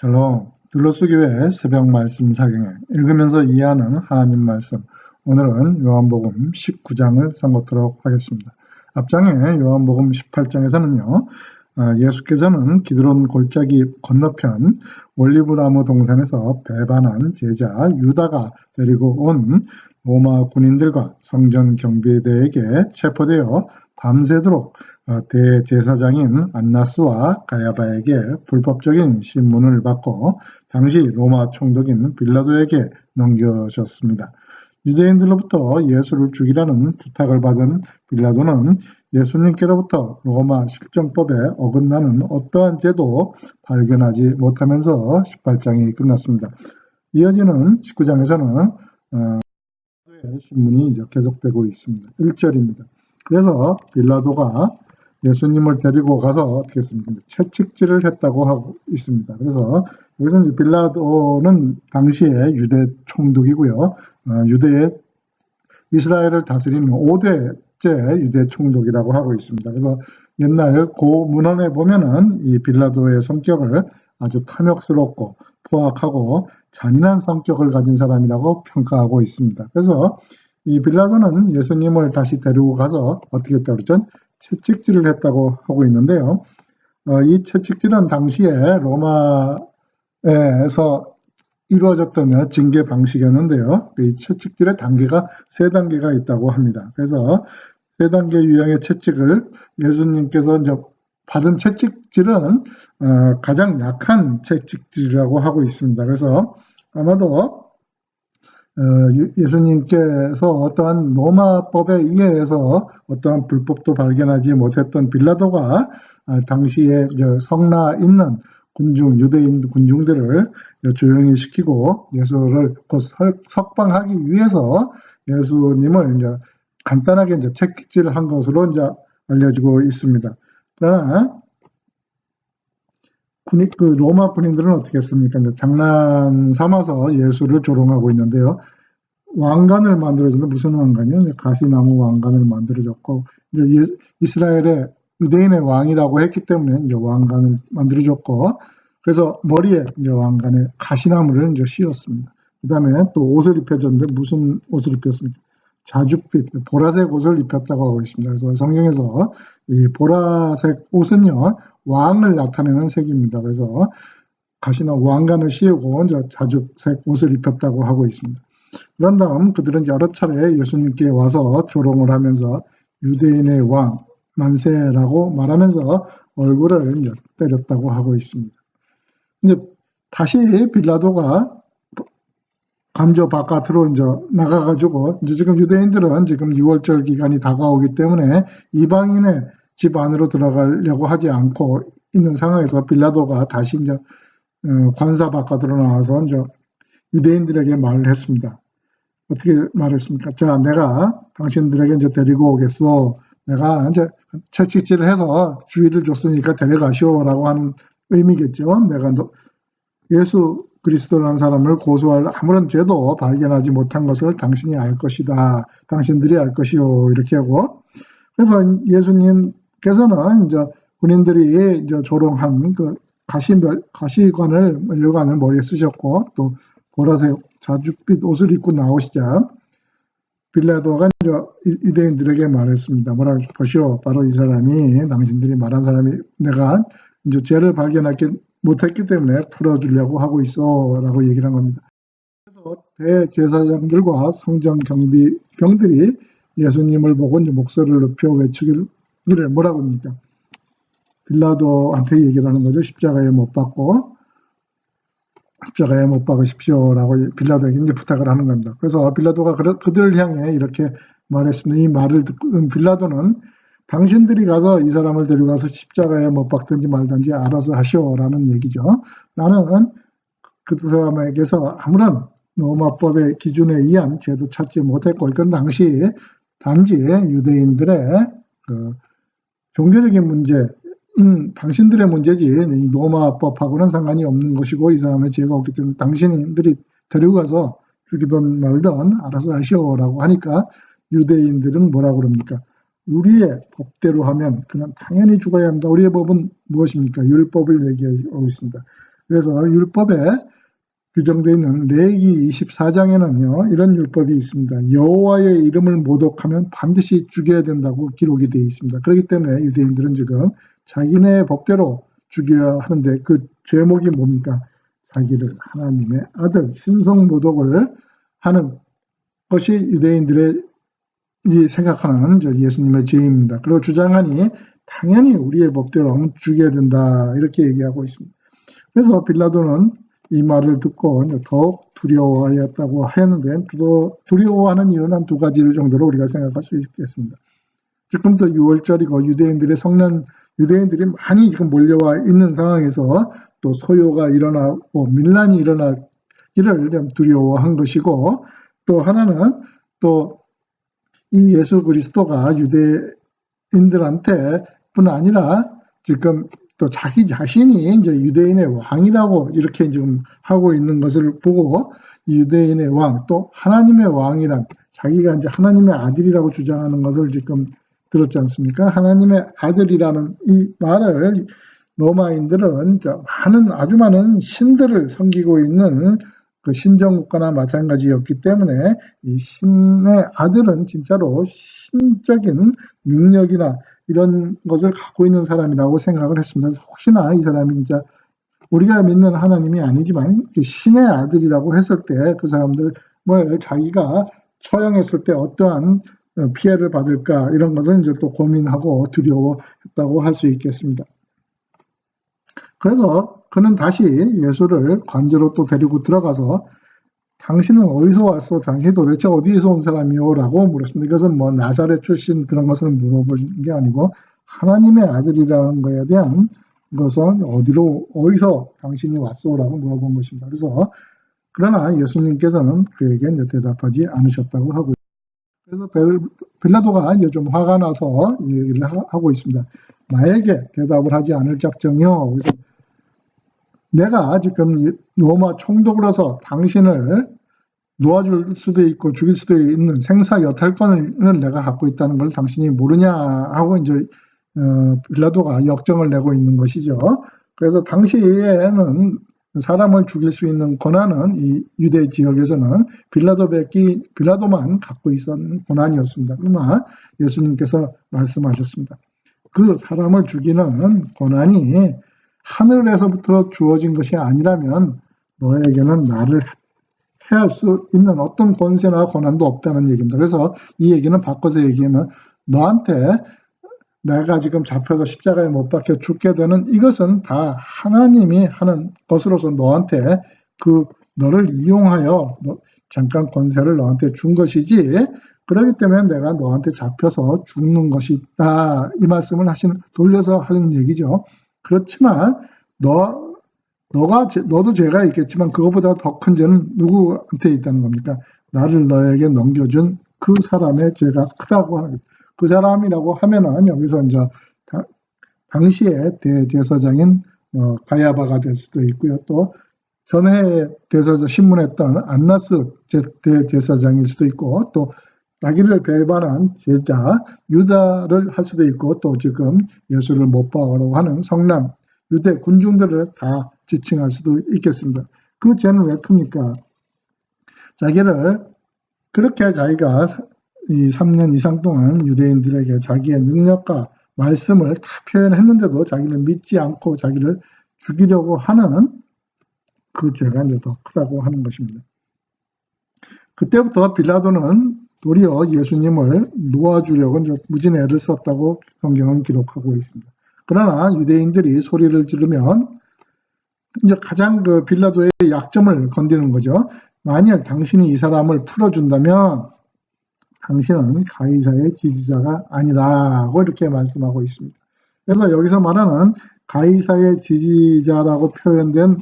샬롬, 들러스교회 새벽 말씀 사경에 읽으면서 이해하는 하나님 말씀. 오늘은 요한복음 19장을 선고토록 하겠습니다. 앞장에 요한복음 18장에서는요, 예수께서는 기드론 골짜기 건너편 올리브나무 동산에서 배반한 제자 유다가 데리고 온 로마 군인들과 성전 경비대에게 체포되어 밤새도록 대제사장인 안나스와 가야바에게 불법적인 신문을 받고 당시 로마 총독인 빌라도에게 넘겨졌습니다. 유대인들로부터 예수를 죽이라는 부탁을 받은 빌라도는 예수님께로부터 로마 실정법에 어긋나는 어떠한 죄도 발견하지 못하면서 18장이 끝났습니다. 이어지는 19장에서는 신문이 이제 계속되고 있습니다. 1절입니다. 그래서 빌라도가 예수님을 데리고 가서 어떻게 했습니까? 채찍질을 했다고 하고 있습니다. 그래서 여기서 이제 빌라도는 당시에 유대 총독이고요. 유대의 이스라엘을 다스리는 5대째 유대 총독이라고 하고 있습니다. 그래서 옛날 고 문헌에 보면은 이 빌라도의 성격을 아주 탐욕스럽고 포악하고 잔인한 성격을 가진 사람이라고 평가하고 있습니다. 그래서 이 빌라도는 예수님을 다시 데리고 가서 어떻게 했다고 그러죠? 채찍질을 했다고 하고 있는데요. 이 채찍질은 당시에 로마에서 이루어졌던 징계 방식이었는데요. 이 채찍질의 단계가 3단계가 있다고 합니다. 그래서 3단계 유형의 채찍을 예수님께서 이제 받은 채찍질은 가장 약한 채찍질이라고 하고 있습니다. 그래서 아마도 예수님께서 어떠한 로마법에 의해서 어떠한 불법도 발견하지 못했던 빌라도가 당시에 성나 있는 유대인 군중들을 조용히 시키고 예수를 곧 석방하기 위해서 예수님을 이제 간단하게 이제 채찍질을 한 것으로 이제 알려지고 있습니다. 그러나 로마 군인들은 어떻게 했습니까? 장난 삼아서 예수를 조롱하고 있는데요. 왕관을 만들어줬는데 무슨 왕관이요? 가시나무 왕관을 만들어줬고 이제 이스라엘의 유대인의 왕이라고 했기 때문에 이제 왕관을 만들어줬고 그래서 머리에 이제 왕관에 가시나무를 이제 씌웠습니다. 그다음에 또 옷을 입혀줬는데 무슨 옷을 입혔습니까? 자줏빛 보라색 옷을 입혔다고 하고 있습니다. 그래서 성경에서 이 보라색 옷은요 왕을 나타내는 색입니다. 그래서 가시나무 왕관을 씌우고 이제 자줏색 옷을 입혔다고 하고 있습니다. 그런 다음 그들은 여러 차례 예수님께 와서 조롱을 하면서 유대인의 왕 만세라고 말하면서 얼굴을 이제 때렸다고 하고 있습니다. 이제 다시 빌라도가 관저 바깥으로 이제 나가가지고 이제 지금 유대인들은 지금 6월절 기간이 다가오기 때문에 이방인의 집 안으로 들어가려고 하지 않고 있는 상황에서 빌라도가 다시 이제 관사 바깥으로 나와서 이제 유대인들에게 말을 했습니다. 어떻게 말했습니까? 자, 내가 당신들에게 이제 데리고 오겠소. 내가 이제 채찍질을 해서 주의를 줬으니까 데려가시오라고 하는 의미겠죠. 내가 예수 그리스도라는 사람을 고소할 아무런 죄도 발견하지 못한 것을 당신이 알 것이다. 당신들이 알 것이요. 이렇게 하고. 그래서 예수님께서는 이제 군인들이 이제 조롱한 그 가시관을 물려가는 머리에 쓰셨고 또 보라색 자줏빛 옷을 입고 나오시자 빌라도가 이제 유대인들에게 말했습니다. 뭐라고 보시오. 바로 이 사람이 당신들이 말한 사람이 내가 이제 죄를 발견하지 못했기 때문에 풀어주려고 하고 있어라고 얘기를 한 겁니다. 그래서 대제사장들과 성전 경비병들이 예수님을 보고 이제 목소리를 높여 외치기를 뭐라고 합니까? 빌라도한테 얘기를 하는 거죠. 십자가에 못 박으십시오라고 빌라도에게 이제 부탁을 하는 겁니다. 그래서 빌라도가 그들을 향해 이렇게 말했습니다. 이 말을 듣고 빌라도는 당신들이 가서 이 사람을 데려가서 십자가에 못 박든지 말든지 알아서 하시오라는 얘기죠. 나는 그 사람에게서 아무런 로마법의 기준에 의한 죄도 찾지 못했고 이건 당시 단지 유대인들의 그 종교적인 문제 당신들의 문제지 이 로마법하고는 상관이 없는 것이고 이 사람의 죄가 없기 때문에 당신들이 데리고 가서 죽이든 말든 알아서 하시오라고 하니까 유대인들은 뭐라고 그럽니까? 우리의 법대로 하면 그는 당연히 죽어야 합니다. 우리의 법은 무엇입니까? 율법을 얘기하고 있습니다. 그래서 율법에 규정되어 있는 레위기 24장에는요 이런 율법이 있습니다. 여호와의 이름을 모독하면 반드시 죽여야 된다고 기록이 되어 있습니다. 그렇기 때문에 유대인들은 지금 자기네 법대로 죽여야 하는데 그 죄목이 뭡니까? 자기를 하나님의 아들 신성 모독을 하는 것이 유대인들의 생각하는 예수님의 죄입니다. 그리고 주장하니 당연히 우리의 법대로 하면 죽여야 된다 이렇게 얘기하고 있습니다. 그래서 빌라도는 이 말을 듣고 더욱 두려워하였다고 하였는데 두려워하는 이유는 한 두 가지 정도로 우리가 생각할 수 있겠습니다. 지금도 6월절이고 유대인들이 많이 지금 몰려와 있는 상황에서 또 소요가 일어나고 밀란이 일어나기를 좀 두려워한 것이고 또 하나는 또 이 예수 그리스도가 유대인들한테 뿐 아니라 지금 또 자기 자신이 이제 유대인의 왕이라고 이렇게 지금 하고 있는 것을 보고 유대인의 왕 또 하나님의 왕이란 자기가 이제 하나님의 아들이라고 주장하는 것을 지금 들었지 않습니까? 하나님의 아들이라는 이 말을 로마인들은 아주 많은 신들을 섬기고 있는 그 신정국가나 마찬가지였기 때문에 이 신의 아들은 진짜로 신적인 능력이나 이런 것을 갖고 있는 사람이라고 생각을 했습니다. 혹시나 이 사람이 진짜 우리가 믿는 하나님이 아니지만 신의 아들이라고 했을 때 그 사람들 자기가 처형했을 때 어떠한 피해를 받을까 이런 것을 이제 또 고민하고 두려워했다고 할 수 있겠습니다. 그래서 그는 다시 예수를 관저로 또 데리고 들어가서 당신은 어디서 왔어? 당신이 도대체 어디에서 온 사람이요? 라고 물었습니다. 이것은 뭐 나사렛 출신 그런 것을 물어본 게 아니고 하나님의 아들이라는 것에 대한 것은 어디서 당신이 왔어? 라고 물어본 것입니다. 그래서 그러나 예수님께서는 그에게 이제 대답하지 않으셨다고 하고 그래서 빌라도가 이제 좀 화가 나서 얘기를 하고 있습니다. 나에게 대답을 하지 않을 작정이요. 그래서 내가 지금 로마 총독으로서 당신을 놓아줄 수도 있고 죽일 수도 있는 생사 여탈권을 내가 갖고 있다는 걸 당신이 모르냐 하고 이제 빌라도가 역정을 내고 있는 것이죠. 그래서 당시에는 사람을 죽일 수 있는 권한은 이 유대 지역에서는 빌라도만 갖고 있었는 권한이었습니다. 그러나 예수님께서 말씀하셨습니다. 그 사람을 죽이는 권한이 하늘에서부터 주어진 것이 아니라면 너에게는 나를 해할 수 있는 어떤 권세나 권한도 없다는 얘기입니다. 그래서 이 얘기는 바꿔서 얘기하면 너한테 내가 지금 잡혀서 십자가에 못 박혀 죽게 되는 이것은 다 하나님이 하는 것으로서 너한테 너를 이용하여 잠깐 권세를 너한테 준 것이지 그렇기 때문에 내가 너한테 잡혀서 죽는 것이다. 이 말씀을 돌려서 하는 얘기죠. 그렇지만 너도 죄가 있겠지만 그것보다 더 큰 죄는 누구한테 있다는 겁니까? 나를 너에게 넘겨준 그 사람의 죄가 크다고 하는 거죠. 그 사람이라고 하면은 여기서 이제 당시에 대제사장인 가야바가 될 수도 있고요. 또 전에 신문했던 안나스 대제사장일 수도 있고 또 자기를 배반한 제자 유다를 할 수도 있고 또 지금 예수를 못 박으려고 하는 성남 유대 군중들을 다 지칭할 수도 있겠습니다. 그 죄는 왜 큽니까? 그렇게 자기가 이 3년 이상 동안 유대인들에게 자기의 능력과 말씀을 다 표현했는데도 자기는 믿지 않고 자기를 죽이려고 하는 그 죄가 이제 더 크다고 하는 것입니다. 그때부터 빌라도는 도리어 예수님을 놓아주려고 무진 애를 썼다고 성경은 기록하고 있습니다. 그러나 유대인들이 소리를 지르면 이제 가장 빌라도의 약점을 건드리는 거죠. 만약 당신이 이 사람을 풀어준다면 당신은 가이사의 지지자가 아니다고 이렇게 말씀하고 있습니다. 그래서 여기서 말하는 가이사의 지지자라고 표현된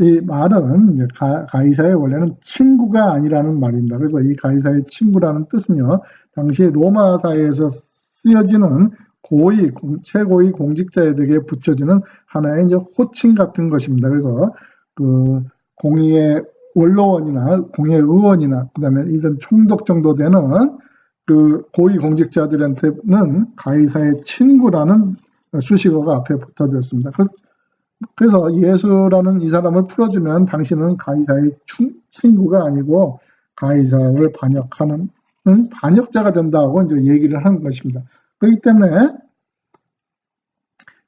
이 말은 가이사의 원래는 친구가 아니라는 말입니다. 그래서 이 가이사의 친구라는 뜻은요, 당시 로마 사회에서 쓰여지는 최고위 공직자에게 붙여지는 하나의 이제 호칭 같은 것입니다. 그래서 공의의 원로원이나 공의의원이나 그다음에 이런 총독 정도 되는 고위 공직자들한테는 가이사의 친구라는 수식어가 앞에 붙어졌습니다. 그래서 예수라는 이 사람을 풀어주면 당신은 가이사의 친구가 아니고 가이사를 반역하는 반역자가 된다고 이제 얘기를 하는 것입니다. 그렇기 때문에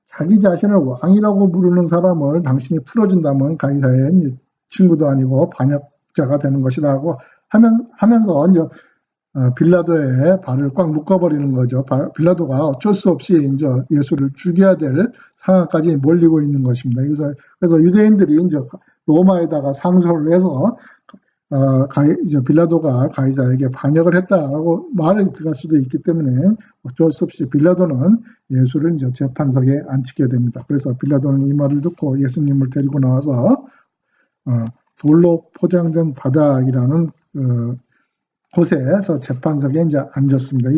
자기 자신을 왕이라고 부르는 사람을 당신이 풀어준다면 가이사의 친구도 아니고 반역자가 되는 것이라고 하면서 이제 빌라도의 발을 꽉 묶어버리는 거죠. 빌라도가 어쩔 수 없이 이제 예수를 죽여야 될 상황까지 몰리고 있는 것입니다. 그래서 유대인들이 이제 로마에다가 상소를 해서 이제 빌라도가 가이사에게 반역을 했다라고 말을 들어갈 수도 있기 때문에 어쩔 수 없이 빌라도는 예수를 이제 재판석에 앉히게 됩니다. 그래서 빌라도는 이 말을 듣고 예수님을 데리고 나와서 돌로 포장된 바닥이라는 곳에서 재판석에 이제 앉았습니다.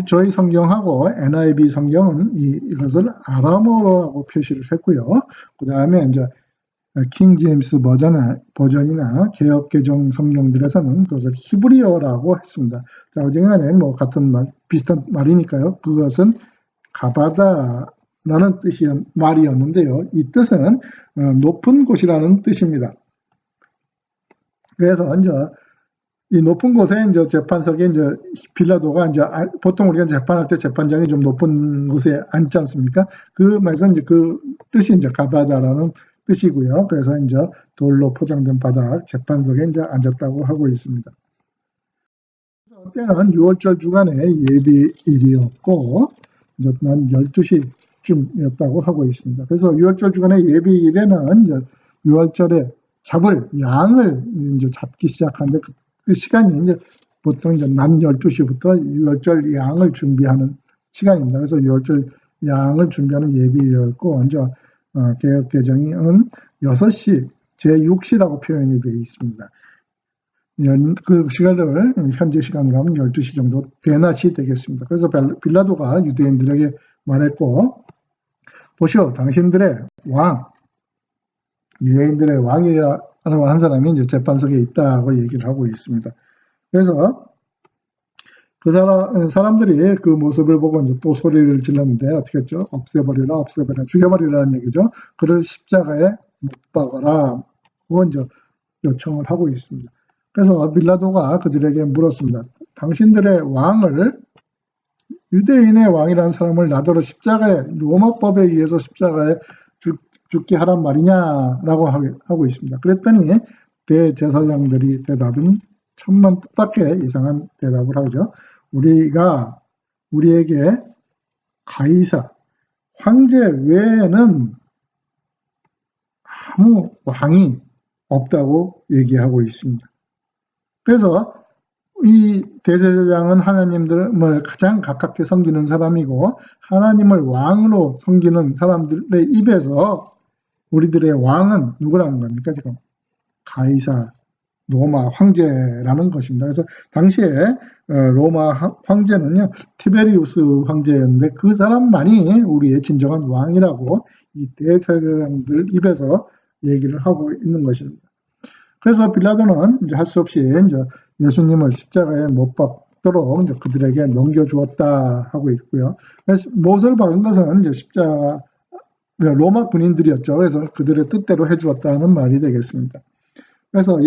저희 성경하고 NIV 성경은 이것을 아람어라고 표시를 했고요. 그 다음에 이제 킹 제임스 버전이나 개역개정 성경들에서는 그것을 히브리어라고 했습니다. 자, 어쨌든 뭐 같은 비슷한 말이니까요. 그것은 가바다라는 뜻의 말이었는데요. 이 뜻은 높은 곳이라는 뜻입니다. 그래서 이제 이 높은 곳에 이제 재판석에 이제 빌라도가 이제 보통 우리가 재판할 때 재판장이 좀 높은 곳에 앉지 않습니까? 그 말에서 이제 그 뜻이 이제 가바다라는 뜻이고요. 그래서 이제 돌로 포장된 바닥 재판석에 이제 앉았다고 하고 있습니다. 때는 6월절 주간의 예비일이었고 이제 난 12시쯤이었다고 하고 있습니다. 그래서 6월절 주간의 예비일에는 이제 6월절에 잡을 양을 이제 잡기 시작하는데 그 시간이 이제 보통 이제 낮 12시부터 6월절 양을 준비하는 시간입니다. 그래서 6월절 양을 준비하는 예비일이었고 이제 개역 개정은 6시 제6시라고 표현이 되어 있습니다. 그 시간을 현재 시간으로 하면 12시 정도 대낮이 되겠습니다. 그래서 빌라도가 유대인들에게 말했고, 보시오, 당신들의 왕, 유대인들의 왕이라는 한 사람이 이제 재판석에 있다고 얘기를 하고 있습니다. 그래서 그 사람들이 그 모습을 보고 이제 또 소리를 질렀는데 어떻게 했죠? 없애버리라, 없애버리라, 죽여버리라는 얘기죠. 그를 십자가에 못 박아라. 그건 이제 요청을 하고 있습니다. 그래서 빌라도가 그들에게 물었습니다. 당신들의 왕을 유대인의 왕이라는 사람을 나더러 십자가에 로마법에 의해서 십자가에 죽게 하란 말이냐라고 하고 있습니다. 그랬더니 대제사장들이 대답은 천만 뜻밖의 이상한 대답을 하죠. 우리에게 가이사 황제 외에는 아무 왕이 없다고 얘기하고 있습니다. 그래서 이 대제사장은 하나님을 가장 가깝게 섬기는 사람이고 하나님을 왕으로 섬기는 사람들의 입에서 우리들의 왕은 누구라는 겁니까? 지금 가이사 로마 황제라는 것입니다. 그래서 당시에 로마 황제는요 티베리우스 황제였는데 그 사람만이 우리의 진정한 왕이라고 이 대제사장들 입에서 얘기를 하고 있는 것입니다. 그래서 빌라도는 이제 할 수 없이 이제 예수님을 십자가에 못 박도록 이제 그들에게 넘겨주었다 하고 있고요. 그래서 못을 박은 것은 이제 십자가 로마 군인들이었죠. 그래서 그들의 뜻대로 해주었다는 말이 되겠습니다. 그래서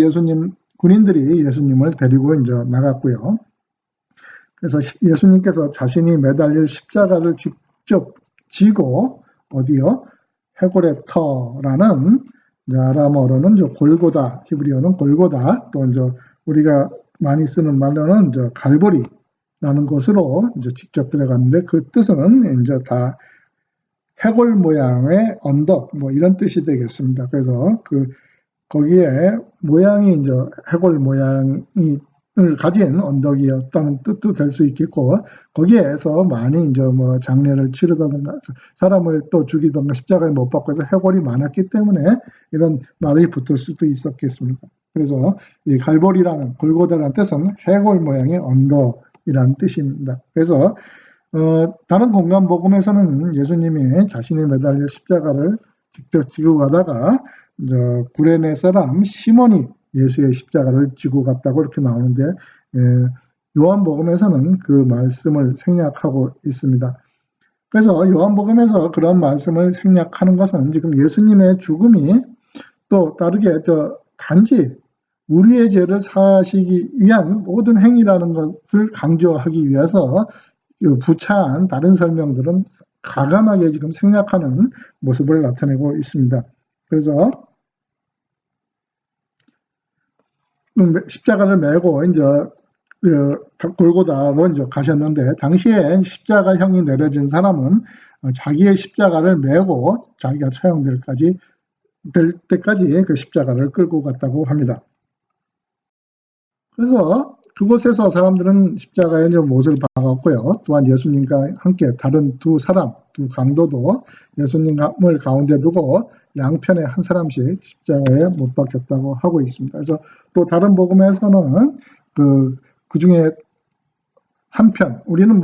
군인들이 예수님을 데리고 이제 나갔고요. 그래서 예수님께서 자신이 매달릴 십자가를 직접 지고 어디요? 해골의 터라는 아람어로는 골고다, 히브리어는 골고다, 또 이제 우리가 많이 쓰는 말로는 이제 갈보리라는 곳으로 이제 직접 들어갔는데 그 뜻은 이제 다 해골 모양의 언덕 뭐 이런 뜻이 되겠습니다. 그래서 거기에 모양이 이제 해골 모양을 가진 언덕이었다는 뜻도 될 수 있겠고 거기에서 많이 이제 뭐 장례를 치르다든가 사람을 또 죽이던가 십자가에 못 박고 해서 해골이 많았기 때문에 이런 말이 붙을 수도 있었겠습니다. 그래서 이 갈보리라는 골고다라는 뜻은 해골 모양의 언덕이라는 뜻입니다. 그래서 다른 공간 복음에서는 예수님이 자신이 매달릴 십자가를 직접 지고 가다가 구레네 사람 시몬이 예수의 십자가를 지고 갔다고 이렇게 나오는데 요한복음에서는 그 말씀을 생략하고 있습니다. 그래서 요한복음에서 그런 말씀을 생략하는 것은 지금 예수님의 죽음이 또 다르게 단지 우리의 죄를 사하시기 위한 모든 행위라는 것을 강조하기 위해서 부차한 다른 설명들은 가감하게 지금 생략하는 모습을 나타내고 있습니다. 그래서 십자가를 메고 이제 골고다로 이제 가셨는데, 당시에 십자가형이 내려진 사람은 자기의 십자가를 메고 자기가 처형될 때까지 그 십자가를 끌고 갔다고 합니다. 그래서 그곳에서 사람들은 십자가에 못을 박았고요. 또한 예수님과 함께 다른 두 강도도 예수님을 가운데 두고 양편에 한 사람씩 십자가에 못 박혔다고 하고 있습니다. 그래서 또 다른 복음에서는 그 중에 한편, 우리는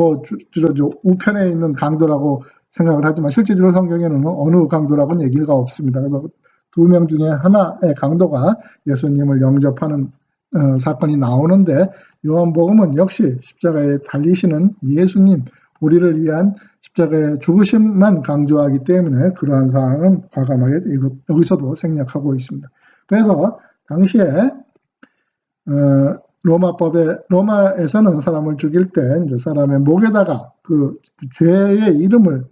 주로 우편에 있는 강도라고 생각을 하지만 실제로 성경에는 어느 강도라고는 얘기가 없습니다. 그래서 두 명 중에 하나의 강도가 예수님을 영접하는 사건이 나오는데, 요한복음은 역시 십자가에 달리시는 예수님, 우리를 위한 십자가의 죽으심만 강조하기 때문에 그러한 사항은 과감하게 여기서도 생략하고 있습니다. 그래서 당시에 로마에서는 사람을 죽일 때 이제 사람의 목에다가 그 죄의 이름을,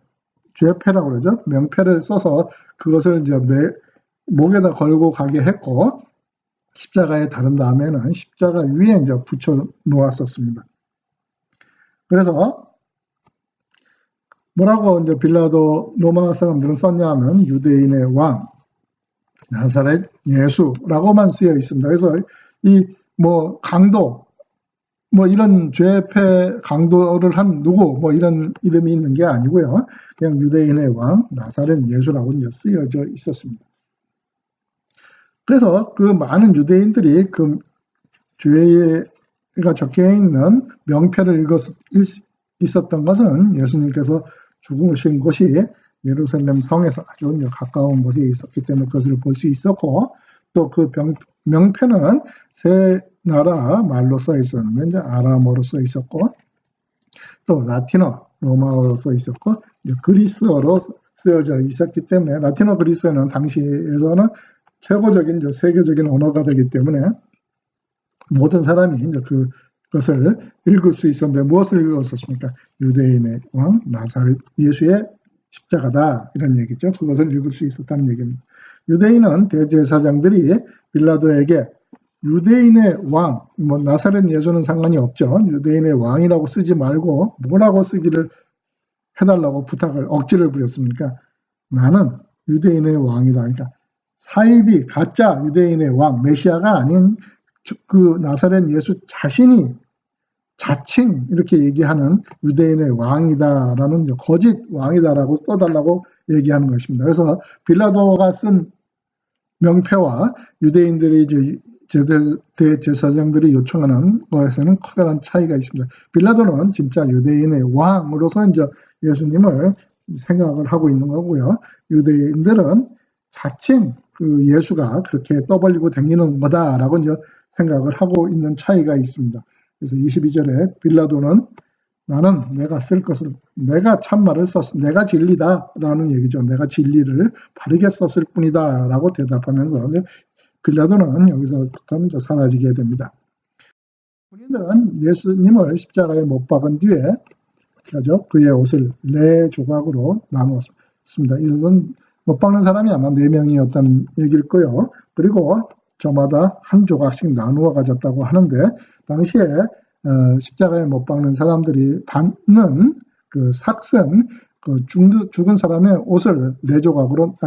죄패라고 그러죠, 명패를 써서 그것을 이제 목에다 걸고 가게 했고, 십자가에 다른 다음에는 십자가 위에 이제 붙여 놓았었습니다. 그래서 뭐라고 이제 빌라도 로마 사람들은 썼냐 하면 유대인의 왕, 나사렛 예수라고만 쓰여 있습니다. 그래서 이 강도, 이런 죄패 강도를 한 누구, 이런 이름이 있는 게 아니고요. 그냥 유대인의 왕, 나사렛 예수라고 이제 쓰여져 있었습니다. 그래서 그 많은 유대인들이 그 죄가 적혀 있는 명패를 있었던 것은 예수님께서 죽으신 곳이 예루살렘 성에서 아주 가까운 곳에 있었기 때문에 그것을 볼 수 있었고, 또 그 명패는 세 나라 말로 써 있었는데, 이제 아람어로 써 있었고, 또 라틴어, 로마어로 써 있었고, 그리스어로 쓰여져 있었기 때문에, 라틴어 그리스어는 당시에서는 최고적인 세계적인 언어가 되기 때문에 모든 사람이 이제 그것을 읽을 수 있었는데, 무엇을 읽었었습니까? 유대인의 왕 나사렛 예수의 십자가다, 이런 얘기죠. 그것을 읽을 수 있었다는 얘기입니다. 유대인은 대제사장들이 빌라도에게 유대인의 왕, 나사렛 예수는 상관이 없죠. 유대인의 왕이라고 쓰지 말고 뭐라고 쓰기를 해달라고 억지를 부렸습니까? 나는 유대인의 왕이다. 그러니까 사이비, 가짜 유대인의 왕, 메시아가 아닌 그 나사렛 예수 자신이 자칭 이렇게 얘기하는 유대인의 왕이다라는, 거짓 왕이다라고 써달라고 얘기하는 것입니다. 그래서 빌라도가 쓴 명패와 유대인들이 이제 대제사장들이 요청하는 것에서는 커다란 차이가 있습니다. 빌라도는 진짜 유대인의 왕으로서 이제 예수님을 생각을 하고 있는 거고요. 유대인들은 자칭 그 예수가 그렇게 떠벌리고 다니는 거다라고 이제 생각을 하고 있는 차이가 있습니다. 그래서 22절에 빌라도는 나는 내가 쓸 것을, 내가 참말을 내가 진리다라는 얘기죠. 내가 진리를 바르게 썼을 뿐이다 라고 대답하면서 빌라도는 여기서부터 사라지게 됩니다. 군인들은 예수님을 십자가에 못 박은 뒤에 어떻게 하죠? 그의 옷을 4조각으로 나누었습니다. 이것은 못 박는 사람이 아마 4명이었다는 얘기일 거요. 그리고 저마다 한 조각씩 나누어 가졌다고 하는데, 당시에 십자가에 못 박는 사람들이 받는 그 삭은 죽은 사람의 옷을 4조각으로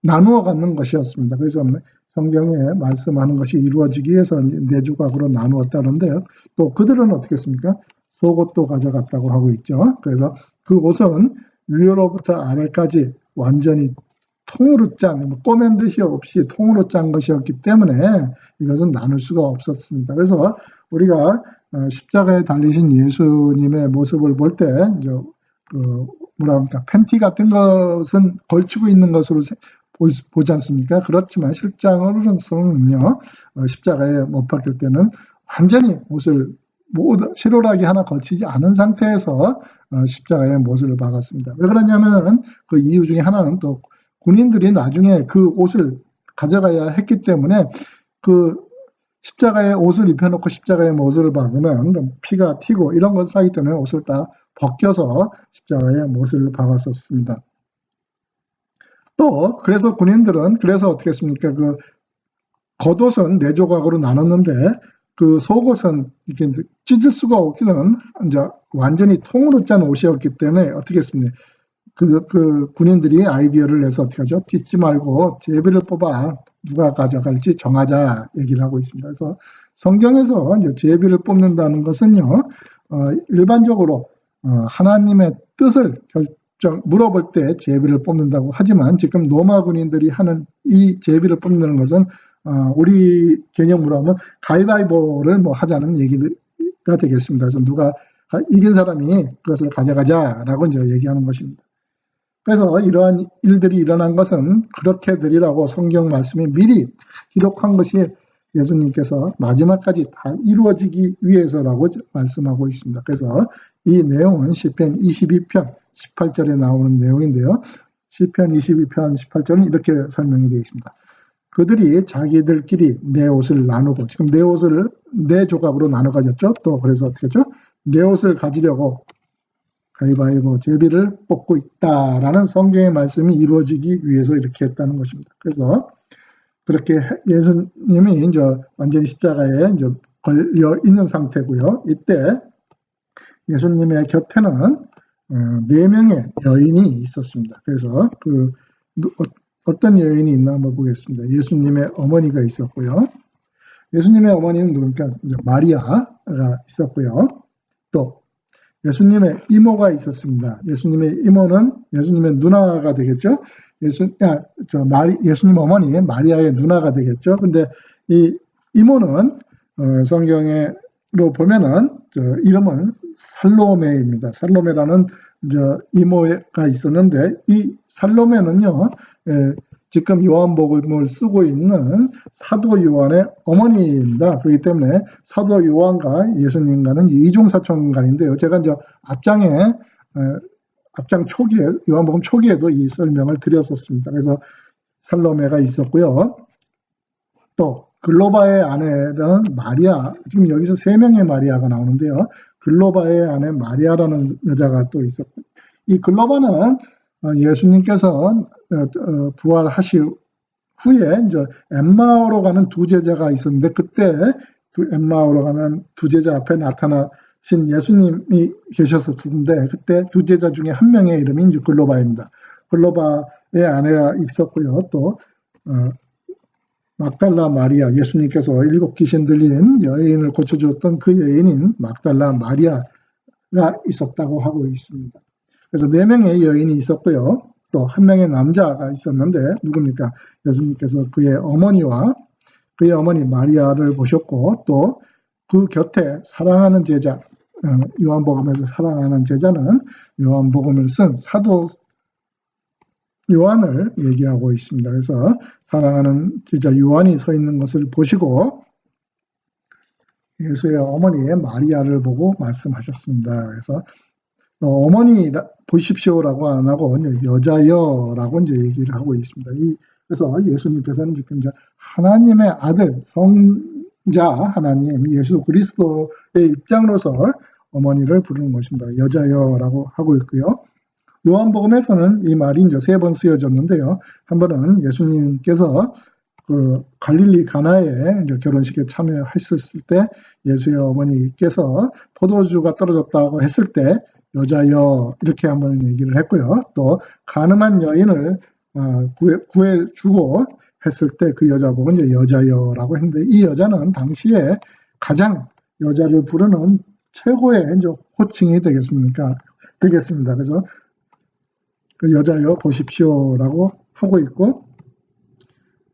나누어 갖는 것이었습니다. 그래서 성경에 말씀하는 것이 이루어지기 위해서 4조각으로 나누었다는데요. 또 그들은 어떻게 했습니까? 속옷도 가져갔다고 하고 있죠. 그래서 그 옷은 위로부터 아래까지 완전히 통으로 꼬맨 듯이 없이 통으로 짠 것이었기 때문에 이것은 나눌 수가 없었습니다. 그래서 우리가 십자가에 달리신 예수님의 모습을 볼 때 팬티 같은 것은 걸치고 있는 것으로 보지 않습니까? 그렇지만 실장으로서는요, 십자가에 못 박힐 때는 완전히 옷을 모두 실오라기 하나 거치지 않은 상태에서 십자가에 못을 박았습니다. 왜 그러냐면 그 이유 중에 하나는 또 군인들이 나중에 그 옷을 가져가야 했기 때문에 그 십자가에 옷을 입혀놓고 십자가에 못을 박으면 피가 튀고 이런 것을 하기 때문에 옷을 다 벗겨서 십자가에 못을 박았었습니다. 또 그래서 군인들은 그래서 어떻게 했습니까? 그 겉옷은 4조각으로 나눴는데 그 속옷은 이렇게 이제 찢을 수가 없기는 이제 완전히 통으로 짠 옷이었기 때문에 어떻게 했습니까? 그 군인들이 아이디어를 내서 어떻게 하죠? 찢지 말고 제비를 뽑아 누가 가져갈지 정하자 얘기를 하고 있습니다. 그래서 성경에서 이제 제비를 뽑는다는 것은요, 일반적으로 하나님의 뜻을 물어볼 때 제비를 뽑는다고 하지만 지금 로마 군인들이 하는 이 제비를 뽑는 것은 우리 개념으로 하면 가위바위보를 뭐 하자는 얘기가 되겠습니다. 그래서 누가 이긴 사람이 그것을 가져가자라고 이제 얘기하는 것입니다. 그래서 이러한 일들이 일어난 것은 그렇게 되리라고 성경 말씀이 미리 기록한 것이 예수님께서 마지막까지 다 이루어지기 위해서라고 말씀하고 있습니다. 그래서 이 내용은 시편 22편 18절에 나오는 내용인데요. 시편 22편 18절은 이렇게 설명이 되어 있습니다. 그들이 자기들끼리 내 옷을 나누고, 지금 내 옷을 4조각으로 나눠 가졌죠. 또 그래서 어떻게 했죠? 내 옷을 가지려고 가위바위보 제비를 뽑고 있다라는 성경의 말씀이 이루어지기 위해서 이렇게 했다는 것입니다. 그래서 그렇게 예수님이 이제 완전히 십자가에 이제 걸려 있는 상태고요. 이때 예수님의 곁에는 4명의 여인이 있었습니다. 그래서 어떤 여인이 있나 한번 보겠습니다. 예수님의 어머니가 있었고요. 예수님의 어머니는 누굽니까? 마리아가 있었고요. 또 예수님의 이모가 있었습니다. 예수님의 이모는 예수님의 누나가 되겠죠. 예수님 어머니 마리아의 누나가 되겠죠. 근데 이 이모는 성경으로 보면은 이름은 살로메입니다. 살로메라는 이모가 있었는데 이 살로메는요, 지금 요한복음을 쓰고 있는 사도 요한의 어머니입니다. 그렇기 때문에 사도 요한과 예수님과는 이중사촌간인데요. 제가 이제 앞장 초기에, 요한복음 초기에도 이 설명을 드렸었습니다. 그래서 살로메가 있었고요. 또 글로바의 아내라는 마리아, 지금 여기서 3명의 마리아가 나오는데요. 글로바의 아내 마리아라는 여자가 또 있었고, 이 글로바는 예수님께서 부활하신 후에 이제 엠마오로 가는 2 제자가 있었는데, 그때 엠마오로 가는 2 제자 앞에 나타나신 예수님이 계셨었는데, 그때 2 제자 중에 한 명의 이름이 이제 글로바입니다. 글로바의 아내가 있었고요. 또 막달라 마리아, 예수님께서 7 귀신 들린 여인을 고쳐주었던 그 여인인 막달라 마리아가 있었다고 하고 있습니다. 그래서 4명의 여인이 있었고요. 또 1명의 남자가 있었는데 누굽니까? 예수님께서 그의 어머니와 그의 어머니 마리아를 보셨고, 또 그 곁에 사랑하는 제자, 요한복음에서 사랑하는 제자는 요한복음을 쓴 사도 요한을 얘기하고 있습니다. 그래서 사랑하는 제자 요한이 서 있는 것을 보시고 예수의 어머니의 마리아를 보고 말씀하셨습니다. 그래서 어머니 보십시오라고 안 하고 여자여라고 이제 얘기를 하고 있습니다. 그래서 예수님께서는 지금 이제 하나님의 아들, 성자 하나님 예수 그리스도의 입장으로서 어머니를 부르는 것입니다. 여자여라고 하고 있고요. 요한복음에서는 이 말이 이제 3번 쓰여졌는데요. 한 번은 예수님께서 그 갈릴리 가나에 이제 결혼식에 참여했을 때 예수의 어머니께서 포도주가 떨어졌다고 했을 때 여자여 이렇게 한번 얘기를 했고요. 또 가늠한 여인을 구해주고 했을 때 그 여자 보고 이제 여자여라고 했는데, 이 여자는 당시에 가장 여자를 부르는 최고의 이제 호칭이 되겠습니다. 그래서 그 여자여 보십시오라고 하고 있고,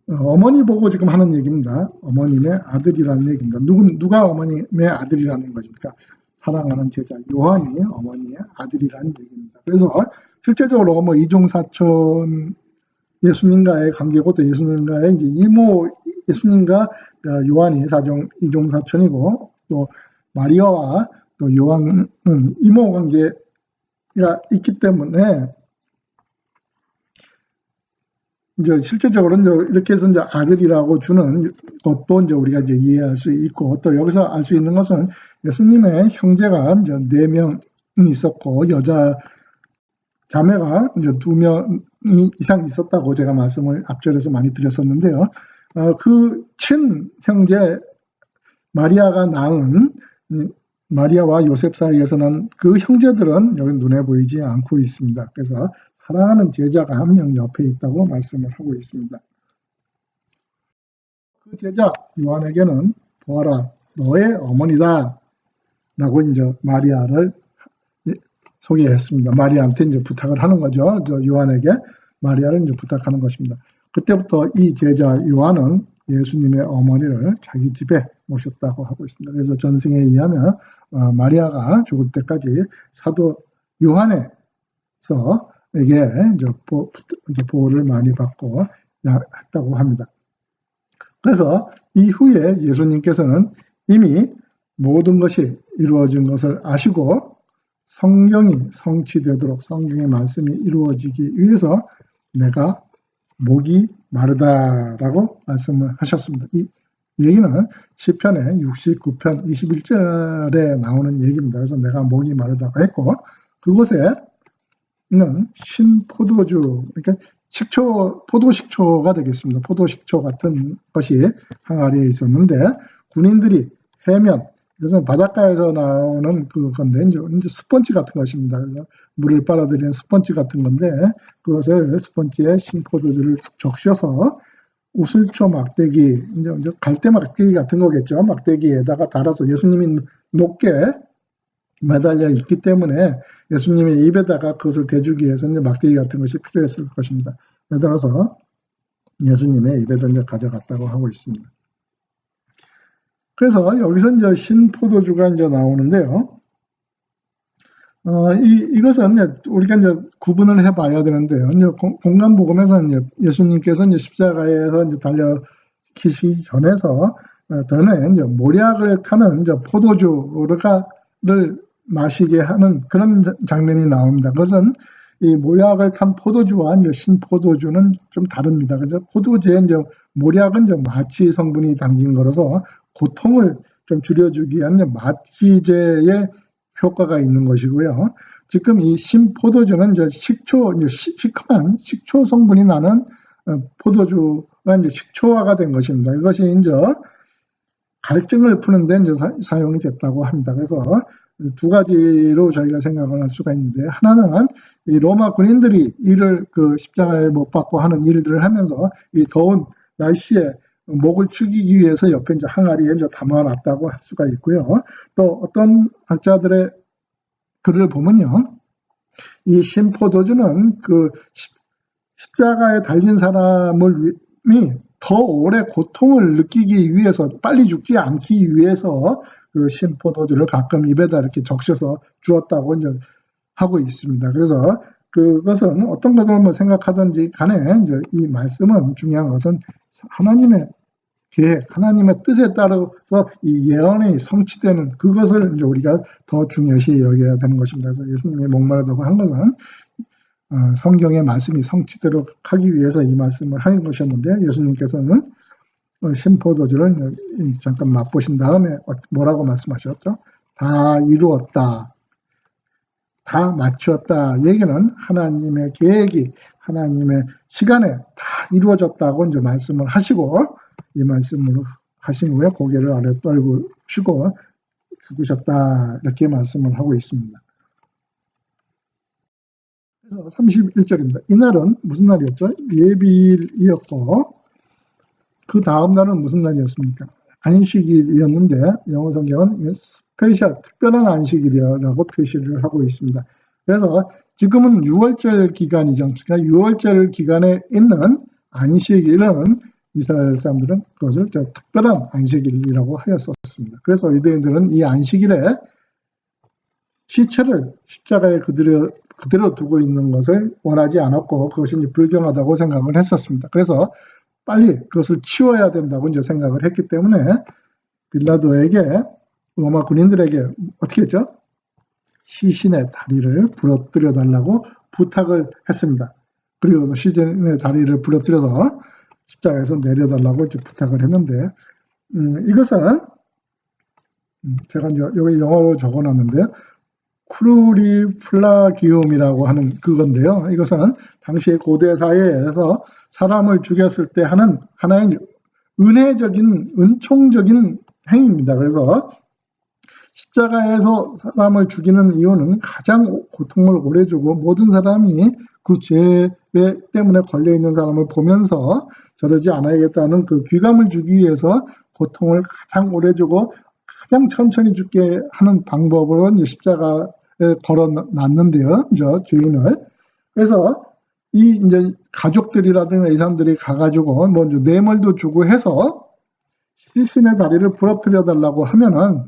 어머니 보고 지금 하는 얘기입니다. 어머님의 아들이라는 얘기입니다. 누가 어머님의 아들이라는 것입니까? 사랑하는 제자 요한이 어머니의 아들이라는 얘기입니다. 그래서 실제적으로 뭐 이종사촌 예수님과의 관계고, 또 예수님과의 이제 이모, 예수님과 요한이 이종사촌이고, 또 마리아와 또 요한은 이모 관계가 있기 때문에 이제 실제적으로 이제 이렇게 해서 이제 아들이라고 주는 것도 이제 우리가 이제 이해할 수 있고, 또 여기서 알 수 있는 것은 예수님의 형제가 이제 4명이 있었고 여자 자매가 이제 2명이 이상 있었다고 제가 말씀을 앞절에서 많이 드렸었는데요. 그 친형제 마리아가 낳은 마리아와 요셉 사이에서 난 그 형제들은 여기 눈에 보이지 않고 있습니다. 그래서 사랑하는 제자가 한 명 옆에 있다고 말씀을 하고 있습니다. 그 제자 요한에게는 보아라 너의 어머니다 라고 이제 마리아를 소개했습니다. 마리아한테 이제 부탁을 하는 거죠. 요한에게 마리아를 이제 부탁하는 것입니다. 그때부터 이 제자 요한은 예수님의 어머니를 자기 집에 모셨다고 하고 있습니다. 그래서 전승에 의하면 마리아가 죽을 때까지 사도 요한에게 이제 보호를 많이 받고 했다고 합니다. 그래서 이후에 예수님께서는 이미 모든 것이 이루어진 것을 아시고 성경이 성취되도록 성경의 말씀이 이루어지기 위해서 내가 목이 마르다라고 말씀을 하셨습니다. 이 얘기는 시편의 69편 21절에 나오는 얘기입니다. 그래서 내가 목이 마르다고 했고 그곳에는 신포도주, 그러니까 식초, 포도식초가 되겠습니다. 포도식초 같은 것이 항아리에 있었는데 군인들이 해면, 그래서 바닷가에서 나오는 그건데 이제 스펀지 같은 것입니다. 그래서 물을 빨아들이는 스펀지 같은 건데 그것을 스펀지에 신포도주를 적셔서 우슬초 막대기, 이제 갈대 막대기 같은 거겠죠. 막대기에다가 달아서 예수님이 높게 매달려 있기 때문에 예수님의 입에다가 그것을 대주기 위해서 이제 막대기 같은 것이 필요했을 것입니다. 매달아서 예수님의 입에다 이제 가져갔다고 하고 있습니다. 그래서 여기서 이제 신포도주가 이제 나오는데요. 이것은 우리가 이제 구분을 해봐야 되는데요. 이제 공간복음에서 이제 예수님께서 이제 십자가에서 이제 달려기시기 전에 이제 모략을 타는 이제 포도주를 마시게 하는 그런 장면이 나옵니다. 그것은 이 모략을 탄 포도주와 이제 신포도주는 좀 다릅니다. 그래서 포도주에 이제 모략은 이제 마취 성분이 담긴 거라서 고통을 좀 줄여주기 위한 마취제의 효과가 있는 것이고요. 지금 이 신포도주는 이제 시큼한 식초 성분이 나는 포도주가 이제 식초화가 된 것입니다. 이것이 이제 갈증을 푸는데 이제 사용이 됐다고 합니다. 그래서 두 가지로 저희가 생각을 할 수가 있는데, 하나는 이 로마 군인들이 이를 그 십자가에 못 박고 하는 일들을 하면서 이 더운 날씨에 목을 축이기 위해서 옆에 이제 항아리에 이제 담아놨다고 할 수가 있고요. 또 어떤 학자들의 글을 보면요, 이 신포도주는 그 십자가에 달린 사람을 더 오래 고통을 느끼기 위해서, 빨리 죽지 않기 위해서 그 신포도주를 가끔 입에다 이렇게 적셔서 주었다고 이제 하고 있습니다. 그래서 그것은 어떤 것을 뭐 생각하든지 간에 이제 이 말씀은 중요한 것은 하나님의 계획, 하나님의 뜻에 따라서 이 예언이 성취되는 그것을 이제 우리가 더 중요시 여겨야 되는 것입니다. 그래서 예수님이 목마르다고 한 것은 성경의 말씀이 성취되도록 하기 위해서 이 말씀을 하는 것이었는데, 예수님께서는 신포도주를 잠깐 맛보신 다음에 뭐라고 말씀하셨죠? 다 이루었다, 다 마치었다. 얘기는 하나님의 계획이 하나님의 시간에 다 이루어졌다고 이제 말씀을 하시고, 이 말씀을 하신 후에 고개를 아래 떨구시고 죽으셨다, 이렇게 말씀을 하고 있습니다. 그래서 31절입니다. 이날은 무슨 날이었죠? 예비일이었고 그 다음 날은 무슨 날이었습니까? 안식일이었는데 영어 성경은 스페셜, 특별한 안식일이라고 표시를 하고 있습니다. 그래서 지금은 6월절 기간이죠. 그러니까 6월절 기간에 있는 안식일은 이스라엘 사람들은 그것을 특별한 안식일이라고 하였었습니다. 그래서 유대인들은 이 안식일에 시체를 십자가에 그대로 두고 있는 것을 원하지 않았고 그것이 불경하다고 생각을 했었습니다. 그래서 빨리 그것을 치워야 된다고 이제 생각을 했기 때문에 빌라도에게 로마 군인들에게 어떻게 했죠? 시신의 다리를 부러뜨려 달라고 부탁을 했습니다. 그리고 시신의 다리를 부러뜨려서 십자가에서 내려달라고 부탁을 했는데, 이것은 제가 이제 여기 영어로 적어놨는데요. 크루리 플라기움이라고 하는 그건데요. 이것은 당시 고대 사회에서 사람을 죽였을 때 하는 하나의 은총적인 행위입니다. 그래서 십자가에서 사람을 죽이는 이유는 가장 고통을 오래 주고 모든 사람이 그 죄 때문에 걸려있는 사람을 보면서 저러지 않아야겠다는 그 귀감을 주기 위해서 고통을 가장 오래 주고 가장 천천히 죽게 하는 방법으로 이제 십자가에 걸어 놨는데요. 죄인을. 그래서 이 이제 가족들이라든가 이 사람들이 가가지고 뭐 뇌물도 주고 해서 시신의 다리를 부러뜨려 달라고 하면은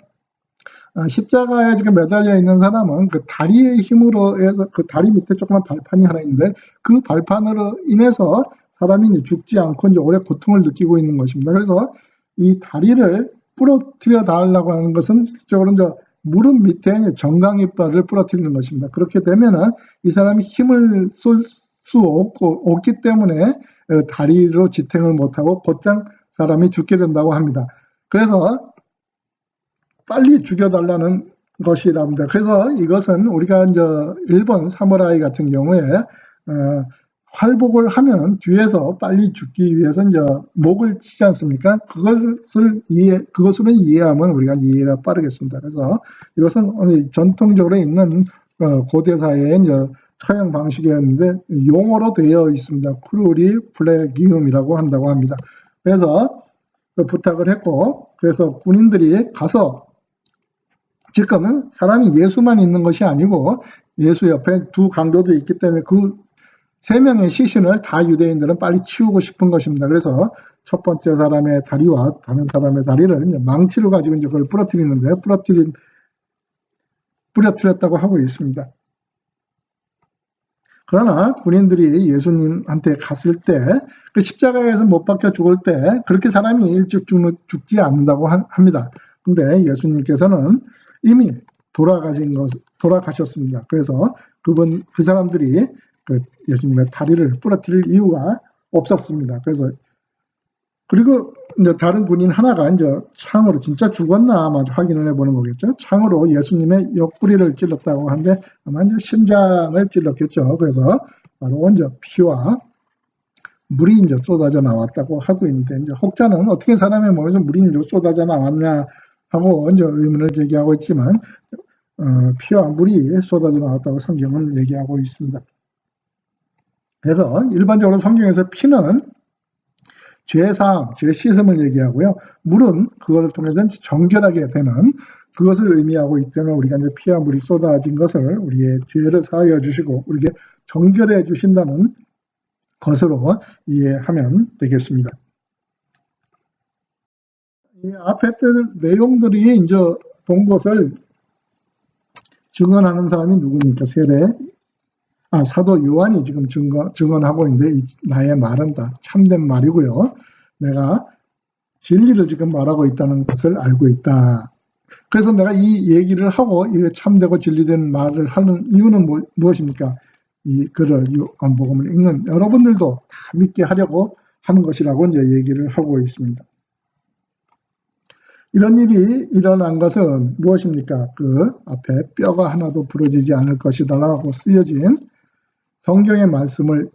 십자가에 지금 매달려 있는 사람은 그 다리의 힘으로 해서 그 다리 밑에 조그만 발판이 하나 있는데 그 발판으로 인해서 사람이 죽지 않고 이제 오래 고통을 느끼고 있는 것입니다. 그래서 이 다리를 부러뜨려 달라고 하는 것은 실질적으로 이제 무릎 밑에 정강이빨을 부러뜨리는 것입니다. 그렇게 되면은 이 사람이 힘을 쏠 수 없기 때문에 다리로 지탱을 못하고 곧장 사람이 죽게 된다고 합니다. 그래서 빨리 죽여달라는 것이랍니다. 그래서 이것은 우리가 이제 일본 사무라이 같은 경우에 활복을 하면 뒤에서 빨리 죽기 위해서 이제 목을 치지 않습니까? 그것으로 이해하면 우리가 이해가 빠르겠습니다. 그래서 이것은 전통적으로 있는 고대 사회의 이제 처형 방식이었는데 용어로 되어 있습니다. 크루리 플레기움이라고 한다고 합니다. 그래서 부탁을 했고, 그래서 군인들이 가서 지금은 사람이 예수만 있는 것이 아니고 예수 옆에 두 강도도 있기 때문에 그 세 명의 시신을 다 유대인들은 빨리 치우고 싶은 것입니다. 그래서 첫 번째 사람의 다리와 다른 사람의 다리를 이제 망치로 가지고 이제 그걸 부러뜨리는데 부러뜨렸다고 하고 있습니다. 그러나 군인들이 예수님한테 갔을 때 그 십자가에서 못 박혀 죽을 때 그렇게 사람이 일찍 죽지 않는다고 합니다. 근데 예수님께서는 이미 돌아가셨습니다. 그래서 그 사람들이 그 예수님의 다리를 부러뜨릴 이유가 없었습니다. 그래서 그리고 이제 다른 군인 하나가 이제 창으로 진짜 죽었나 아마 확인을 해보는 거겠죠. 창으로 예수님의 옆구리를 찔렀다고 하는데 아마 이제 심장을 찔렀겠죠. 그래서 바로 이제 피와 물이 이제 쏟아져 나왔다고 하고 있는데 이제 혹자는 어떻게 사람의 몸에서 물이 이제 쏟아져 나왔냐 하고 이제 의문을 제기하고 있지만 피와 물이 쏟아져 나왔다고 성경은 얘기하고 있습니다. 그래서 일반적으로 성경에서 피는 죄사함, 죄 씻음을 얘기하고요. 물은 그것을 통해서 정결하게 되는 그것을 의미하고 있기 때문에 우리가 이제 피와 물이 쏟아진 것을 우리의 죄를 사하여 주시고 우리에게 정결해 주신다는 것으로 이해하면 되겠습니다. 이 앞에 내용들이 이제 본 것을 증언하는 사람이 누구입니까? 사도 요한이 지금 증언하고 있는데 나의 말은 다 참된 말이고요. 내가 진리를 지금 말하고 있다는 것을 알고 있다. 그래서 내가 이 얘기를 하고 이게 참되고 진리된 말을 하는 이유는 무엇입니까? 이 글을 요한복음을 읽는 여러분들도 다 믿게 하려고 하는 것이라고 이제 얘기를 하고 있습니다. 이런 일이 일어난 것은 무엇입니까? 그 앞에 뼈가 하나도 부러지지 않을 것이다라고 쓰여진 성경의 말씀을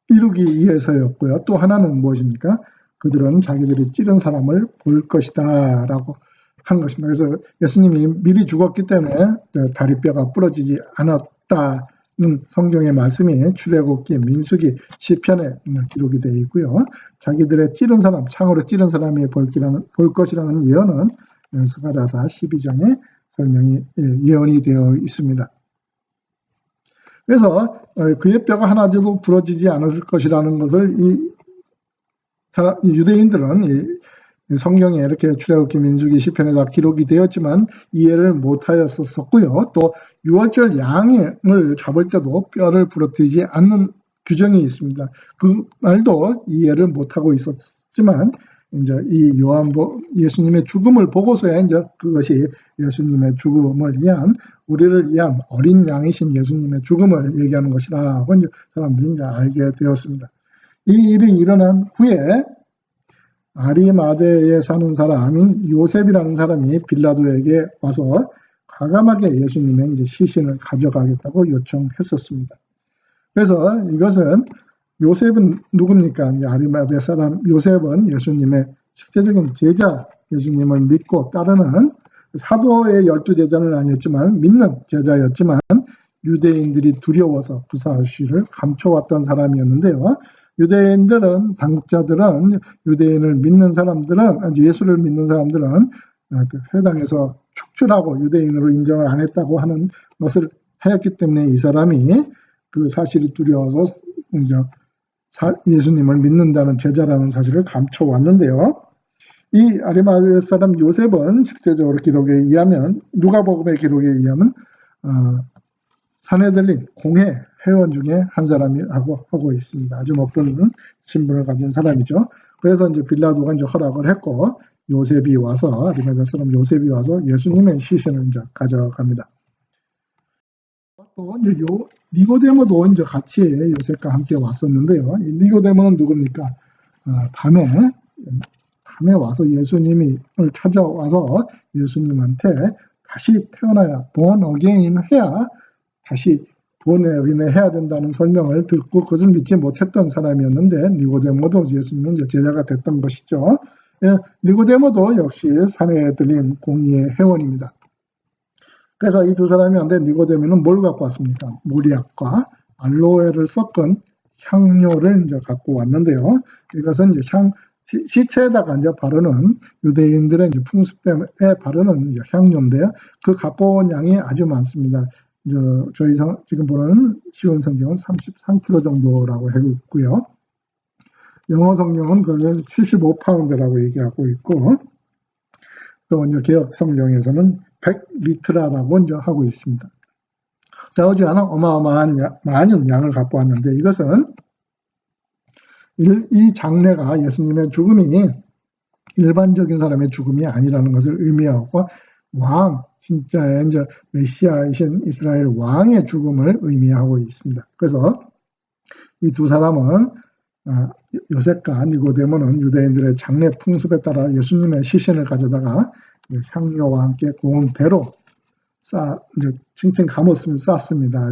이루기 위해서였고요. 또 하나는 무엇입니까? 그들은 자기들이 찌른 사람을 볼 것이다 라고 한 것입니다. 그래서 예수님이 미리 죽었기 때문에 다리뼈가 부러지지 않았다는 성경의 말씀이 출애굽기, 민수기, 시편에 기록이 되어 있고요. 자기들의 찌른 사람, 창으로 찌른 사람이 볼 것이라는 예언은 스가랴서 12장에 설명이 예언이 되어 있습니다. 그래서 그의 뼈가 하나도 부러지지 않을 것이라는 것을 이 유대인들은 성경에 이렇게 출애굽기, 민수기, 시편에 다 기록이 되었지만 이해를 못하였었고요. 또 유월절 양을 잡을 때도 뼈를 부러뜨리지 않는 규정이 있습니다. 그 말도 이해를 못하고 있었지만 이제 이 예수님의 죽음을 보고서야 이제 그것이 예수님의 죽음을 위한, 우리를 위한 어린 양이신 예수님의 죽음을 얘기하는 것이라고 이제 사람들이 이제 알게 되었습니다. 이 일이 일어난 후에 아리마대에 사는 사람인 요셉이라는 사람이 빌라도에게 와서 과감하게 예수님의 이제 시신을 가져가겠다고 요청했었습니다. 그래서 이것은, 요셉은 누굽니까? 아리마대 사람 요셉은 예수님의 실제적인 제자, 예수님을 믿고 따르는 사도의 12제자는 아니었지만 믿는 제자였지만 유대인들이 두려워서 그 사실을 감춰왔던 사람이었는데요. 유대인들은, 당국자들은, 유대인을 믿는 사람들은, 예수를 믿는 사람들은 회당에서 축출하고 유대인으로 인정을 안 했다고 하는 것을 하였기 때문에 이 사람이 그 사실이 두려워서 예수님을 믿는다는 제자라는 사실을 감춰왔는데요. 이 아리마대 사람 요셉은 실제적으로 기록에 의하면, 누가복음의 기록에 의하면 산헤들린 공회 회원 중에 한 사람이라고 하고 있습니다. 아주 높은 신분을 가진 사람이죠. 그래서 이제 빌라도가 이제 허락을 했고, 요셉이 와서, 아리마대 사람 요셉이 와서 예수님의 시신을 이제 가져갑니다. 또 이제 니고데모도 이제 같이 요셉과 함께 왔었는데요. 이 니고데모는 누굽니까? 밤에 와서 예수님을 찾아와서 예수님한테 다시 태어나야, born again 해야, 다시 born again 해야 된다는 설명을 듣고 그것을 믿지 못했던 사람이었는데, 니고데모도 예수님은 이제 제자가 됐던 것이죠. 예, 니고데모도 역시 산헤들린 공의의 회원입니다. 그래서 이 두 사람이었는데, 니고데모는 뭘 갖고 왔습니까? 모리약과 알로에를 섞은 향료를 이제 갖고 왔는데요. 이것은 이제 시체에다가 이제 바르는, 유대인들의 이제 풍습 때문에 바르는 이제 향료인데요. 그 갖고 온 양이 아주 많습니다. 저희 지금 보는 쉬운 성경은 33kg 정도라고 하고 있고요. 영어 성경은 그걸 75파운드라고 얘기하고 있고, 또 이제 개혁 성경에서는 100리트라라고 이제 하고 있습니다. 나오지 않은 어마어마한 많은 양을 갖고 왔는데, 이것은 이 장례가 예수님의 죽음이 일반적인 사람의 죽음이 아니라는 것을 의미하고, 진짜의 이제 메시아이신 이스라엘 왕의 죽음을 의미하고 있습니다. 그래서 이 두 사람은, 요셉과 니고데모는 유대인들의 장례 풍습에 따라 예수님의 시신을 가져다가 향료와 함께 고운 배로 이제 칭칭 쌌습니다.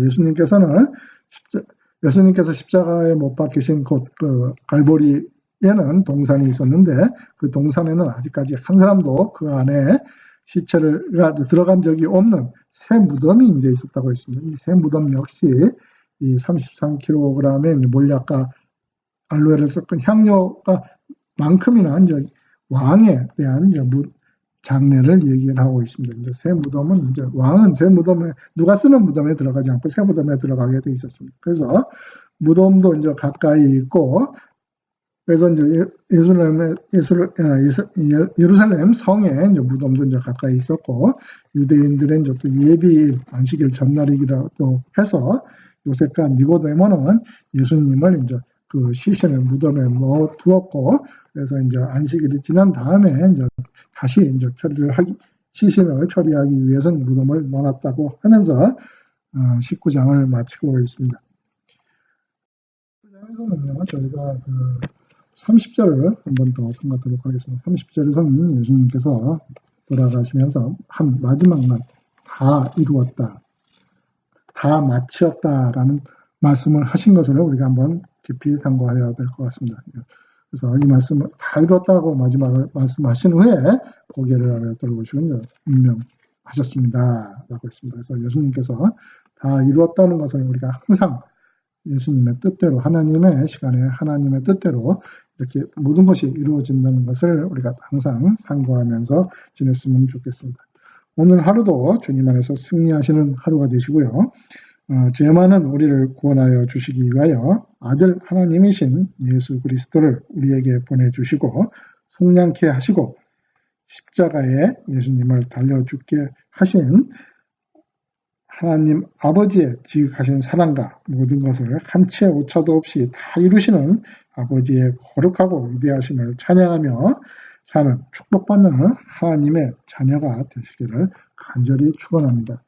예수님께서 십자가에 못 박히신 곳, 그 갈보리에는 동산이 있었는데, 그 동산에는 아직까지 한 사람도 그 안에 시체가 들어간 적이 없는 새 무덤이 이제 있었다고 했습니다. 이 새 무덤 역시 이 33kg의 몰약과 알로에를 섞은 향료가 만큼이나 이제 왕에 대한 이제 장례를 얘기를 하고 있습니다. 이제 새 무덤은, 이제 왕은 새 무덤에, 누가 쓰는 무덤에 들어가지 않고 새 무덤에 들어가게 돼 있었습니다. 그래서 무덤도 이제 가까이 있고, 그래서 이제 예루살렘 성에 이제 무덤도 이제 가까이 있었고, 유대인들의 이제 또 예비일, 안식일 전날이기라도 해서 요셉과 니고데모는 예수님을 이제 그 시신을 무덤에 넣어 두었고, 그래서 이제 안식일이 지난 다음에 이제 다시 이제 시신을 처리하기 위해서는 무덤을 넣어놨다고 하면서 19장을 마치고 있습니다. 19장에서는요, 저희가 그 30절을 한 번 더 생각하도록 하겠습니다. 30절에서는 예수님께서 돌아가시면서 한 마지막 날, 다 이루었다, 다 마치었다라는 말씀을 하신 것을 우리가 한번 깊이 상고해야 될 것 같습니다. 그래서 이 말씀을 다 이뤘다고 마지막을 말씀하신 후에 고개를 아래 들어보시고 운명하셨습니다 라고 했습니다. 그래서 예수님께서 다 이루었다는 것을 우리가 항상 예수님의 뜻대로, 하나님의 시간에 하나님의 뜻대로 이렇게 모든 것이 이루어진다는 것을 우리가 항상 상고하면서 지냈으면 좋겠습니다. 오늘 하루도 주님 안에서 승리하시는 하루가 되시고요. 죄 많은 우리를 구원하여 주시기 위하여 아들 하나님이신 예수 그리스도를 우리에게 보내주시고 속량케 하시고 십자가에 예수님을 달려 죽게 하신 하나님 아버지의 지극하신 사랑과 모든 것을 한치의 오차도 없이 다 이루시는 아버지의 거룩하고 위대하심을 찬양하며 사는 축복받는 하나님의 자녀가 되시기를 간절히 축원합니다.